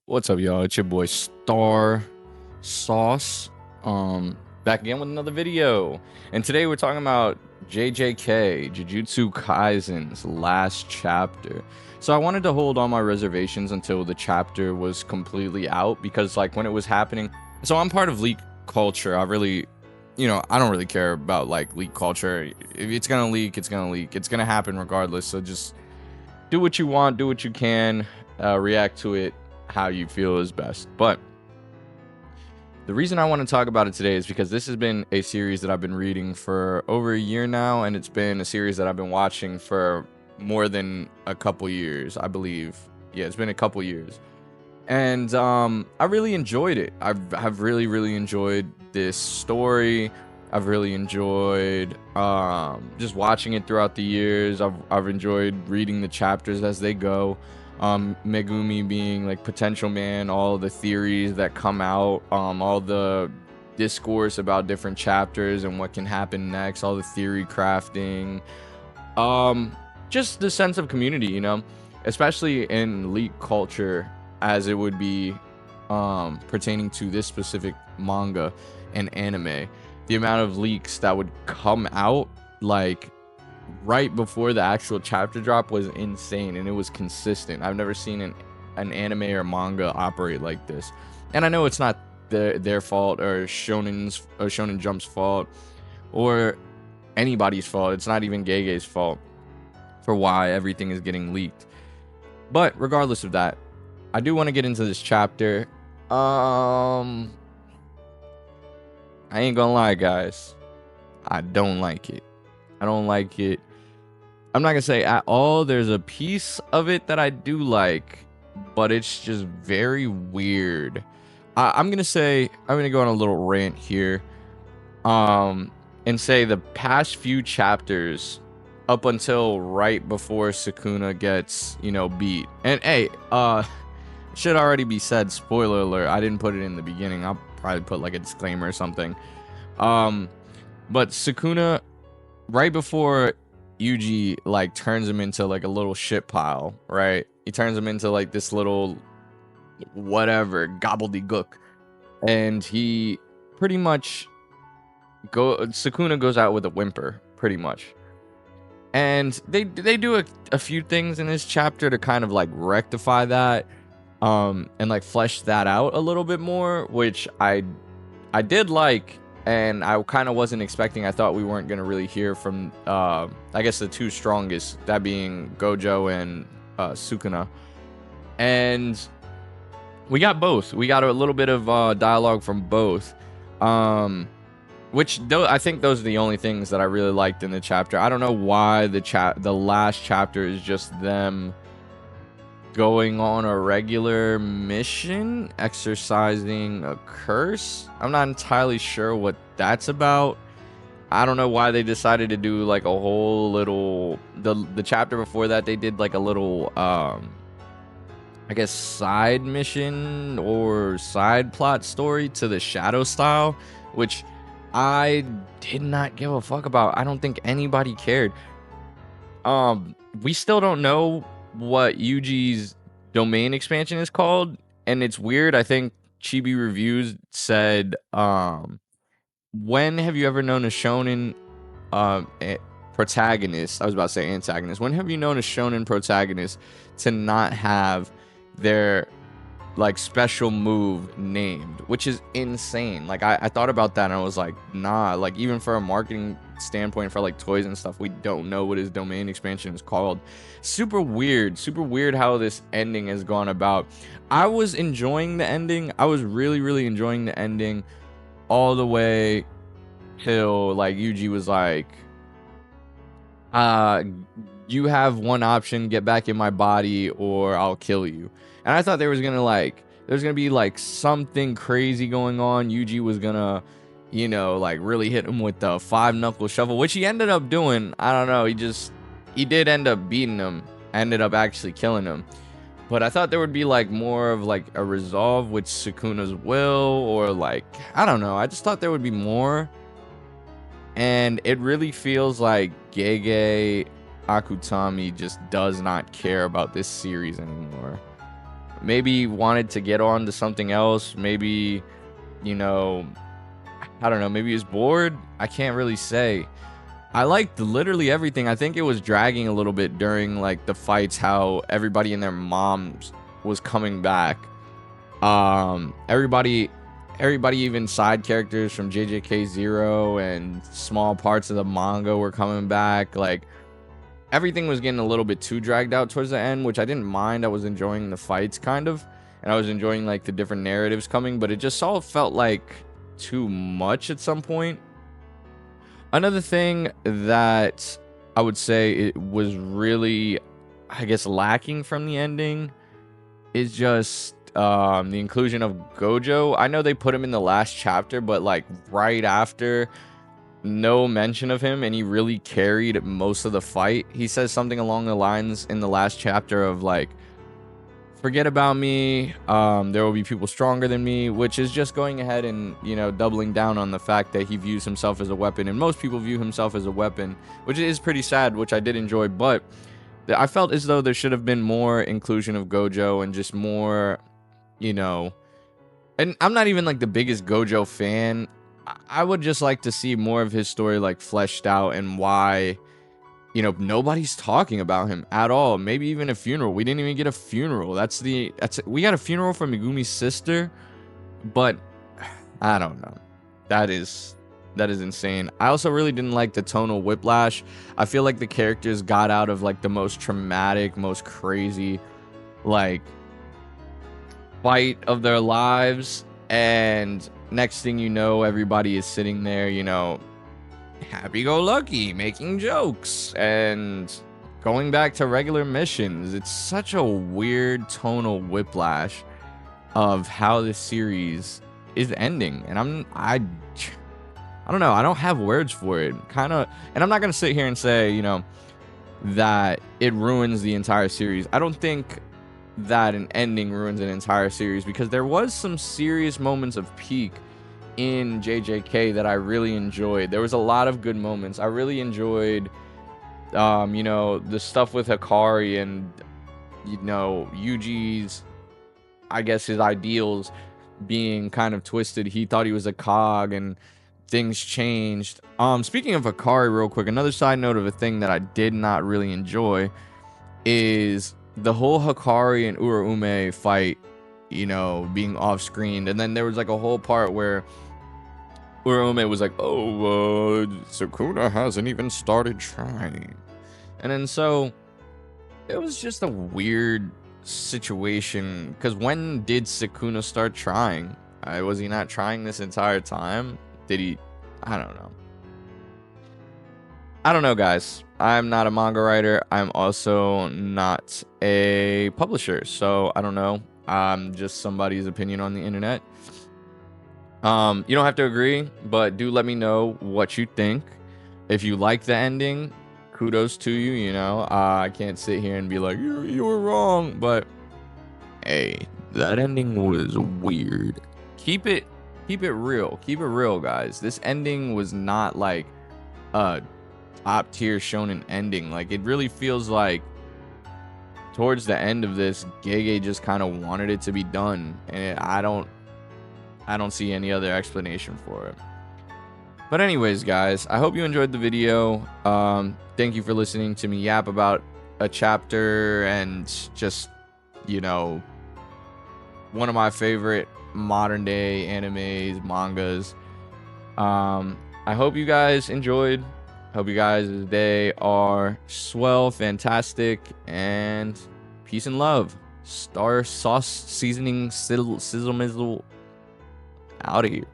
What's up, y'all? It's your boy Star Sauce. Back again with another video. And today we're talking about JJK, Jujutsu Kaisen's last chapter. So I wanted to hold all my reservations until the chapter was completely out, because like when it was happening, so I'm part of leak culture. I really, I don't really care about like leak culture. If it's gonna leak, it's gonna leak. It's gonna happen regardless. So just do what you want, do what you can, react to it how you feel is best. But the reason I want to talk about it today is because this has been a series that I've been reading for over a year now, and it's been a series that I've been watching for more than a couple years, I believe. Yeah, it's been a couple years. And I really enjoyed it. I've really enjoyed this story. I've really enjoyed just watching it throughout the years. I've enjoyed reading the chapters as they go. Megumi being like potential man, all the theories that come out, all the discourse about different chapters and what can happen next, all the theory crafting, just the sense of community, especially in leak culture, as it would be pertaining to this specific manga and anime. The amount of leaks that would come out like right before the actual chapter drop was insane, and it was consistent. I've never seen an anime or manga operate like this. And I know it's not their fault, or Shonen Jump's fault, or anybody's fault. It's not even Gege's fault for why everything is getting leaked. But regardless of that, I do want to get into this chapter. I ain't gonna lie, guys. I don't like it. I don't like it. I'm not gonna say at all. There's a piece of it that I do like, but it's just very weird. I'm gonna go on a little rant here, and say the past few chapters, up until right before Sukuna gets, beat. And hey, should already be said, spoiler alert, I didn't put it in the beginning. I'll probably put like a disclaimer or something. But Sukuna, right before Yuji like turns him into like a little shit pile, right? He turns him into like this little whatever gobbledygook, and he pretty much Sukuna goes out with a whimper, pretty much. And they do a few things in this chapter to kind of like rectify that, and like flesh that out a little bit more, which I did like. And I kind of wasn't expecting. I thought we weren't going to really hear from, I guess, the two strongest, that being Gojo and Sukuna. And we got both. We got a little bit of dialogue from both. Which I think those are the only things that I really liked in the chapter. I don't know why the last chapter is just them going on a regular mission, exercising a curse. I'm not entirely sure what that's about. I don't know why they decided to do like a whole little, the chapter before that they did like a little I guess side mission or side plot story to the Shadow style, which I did not give a fuck about. I don't think anybody cared. We still don't know what Yuji's domain expansion is called, and it's weird. I think Chibi Reviews said, when have you ever known a shonen protagonist, I was about to say antagonist, when have you known a shonen protagonist to not have their like special move named, which is insane. Like I thought about that and I was like, nah, like even for a marketing standpoint for like toys and stuff, we don't know what his domain expansion is called. Super weird how this ending has gone about. I was enjoying the ending. I was really enjoying the ending all the way till like Yuji was like, you have one option, get back in my body or I'll kill you. And I thought there was gonna be like something crazy going on. Yuji was gonna, like really hit him with the 5-knuckle shuffle, which he ended up doing. I don't know. He did end up beating him, ended up actually killing him. But I thought there would be like more of like a resolve with Sukuna's will, or like, I don't know. I just thought there would be more. And it really feels like Gege Akutami just does not care about this series anymore. maybe wanted to get on to something else. Maybe, you know, I don't know, maybe he was bored. I can't really say. I liked literally everything. I think it was dragging a little bit during like the fights, how everybody and their moms was coming back. Everybody, even side characters from JJK 0 and small parts of the manga were coming back. Like, everything was getting a little bit too dragged out towards the end, which I didn't mind. I was enjoying the fights kind of, and I was enjoying like the different narratives coming, but it just all felt like too much at some point. Another thing that I would say it was really, I guess, lacking from the ending is just the inclusion of Gojo. I know they put him in the last chapter, but like right after, no mention of him, and he really carried most of the fight. He says something along the lines in the last chapter of like, forget about me, there will be people stronger than me, which is just going ahead and, you know, doubling down on the fact that he views himself as a weapon, and most people view himself as a weapon, which is pretty sad, which I did enjoy. But I felt as though there should have been more inclusion of Gojo and just more, you know, and I'm not even like the biggest Gojo fan. I would just like to see more of his story like fleshed out, and why, you know, nobody's talking about him at all. Maybe even a funeral. We didn't even get a funeral. We got a funeral for Megumi's sister, but I don't know. That is insane. I also really didn't like the tonal whiplash. I feel like the characters got out of like the most traumatic, most crazy like fight of their lives, and next thing you know, everybody is sitting there, you know, happy-go-lucky, making jokes and going back to regular missions. It's such a weird tonal whiplash of how this series is ending, and I don't know, I don't have words for it. Kind of, and I'm not gonna sit here and say, you know, that it ruins the entire series. I don't think that an ending ruins an entire series, because there was some serious moments of peak in JJK that I really enjoyed. There was a lot of good moments. I really enjoyed, you know, the stuff with Hikari and, you know, Yuji's, I guess, his ideals being kind of twisted. He thought he was a cog, and things changed. Speaking of Hikari, real quick, another side note of a thing that I did not really enjoy is the whole Hikari and Uraume fight, you know, being off screen. And then there was like a whole part where Uraume was like, oh, Sukuna hasn't even started trying. And then so it was just a weird situation, because when did Sukuna start trying? Was he not trying this entire time? Did he? I don't know. I don't know, guys. I'm not a manga writer. I'm also not a publisher, so I don't know. I'm just somebody's opinion on the internet. You don't have to agree, but do let me know what you think. If you like the ending, kudos to you. You know, I can't sit here and be like, you were wrong, but hey, that ending was weird. Keep it real. Keep it real, guys. This ending was not like a top tier shonen ending. Like, it really feels like towards the end of this, Gege just kind of wanted it to be done, and I don't see any other explanation for it. But anyways, guys, I hope you enjoyed the video. Thank you for listening to me yap about a chapter and just, you know, one of my favorite modern day animes, mangas. I hope you guys enjoyed. Hope you guys' day are swell, fantastic, and peace and love. Star sauce seasoning sizzle mizzle out of here.